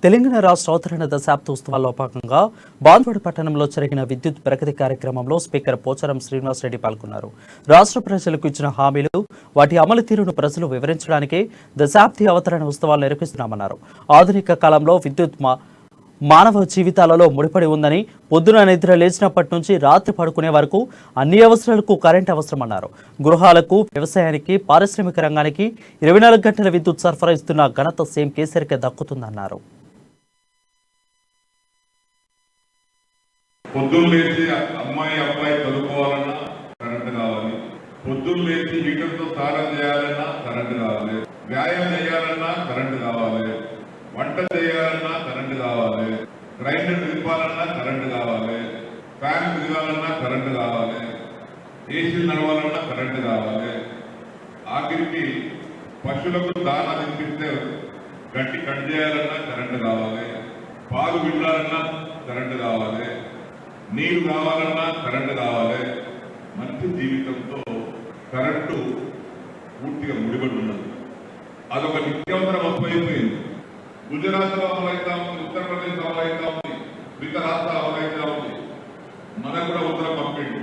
తెలంగాణ రాష్ట్ర అవతరణ దశాబ్దోత్సవాల్లో భాగంగా బాన్వాడ పట్టణంలో జరిగిన విద్యుత్ ప్రగతి కార్యక్రమంలో స్పీకర్ పోచారం శ్రీనివాసరెడ్డి పాల్గొన్నారు. రాష్ట్ర ప్రజలకు ఇచ్చిన హామీలు, వాటి అమలు తీరును ప్రజలు వివరించడానికి దశాబ్ది అవతరణ ఉత్సవాలు నిర్వహిస్తున్నామన్నారు. ఆధునిక కాలంలో విద్యుత్ మానవ జీవితాలలో ముడిపడి ఉందని, పొద్దున నిద్ర లేచినప్పటి నుంచి రాత్రి పడుకునే వరకు అన్ని అవసరాలకు కరెంట్ అవసరమన్నారు. గృహాలకు, వ్యవసాయానికి, పారిశ్రామిక రంగానికి 24 గంటల విద్యుత్ సరఫరా ఇస్తున్న ఘనత సీఎం కేసీఆర్కే దక్కుతుందన్నారు. పొద్దున్న లేచి అమ్మాయి అబ్బాయి చదువుకోవాలన్నా కరెంటు కావాలి, పొద్దున్న లేచి హీటర్తో స్నానం చేయాలన్నా కరెంటు కావాలి, వ్యాయామం చేయాలన్నా కరెంటు కావాలి, వంట చేయాలన్నా కరెంటు కావాలి, గ్రైండర్ తిప్పాలన్నా కరెంటు కావాలి, ఫ్యాన్ తిరగాలన్నా కరెంటు కావాలి, ఏసీ నడవాలన్నా కరెంటు కావాలి, ఆఖరికి పశువులకు దానా తినిపిస్తే గట్టి కట్ చేయాలన్నా కరెంటు కావాలి, పాలు విల్లాలన్నా కరెంటు కావాలి, నీరు కావాలన్నా కరెంటు కావాలి. మంచి జీవితంతో కరెంటు పూర్తిగా ముడిపడి ఉన్నది. అదొక నిత్యావసర వస్తువు అయిపోయింది. గుజరాత్లో అమలైతా ఉంది, ఉత్తరప్రదేశ్ అమలైతా ఉంది, మిగతా రాష్ట్రాలు అమలైతా ఉంది. మనకు కూడా ఉత్తరం పంపింది.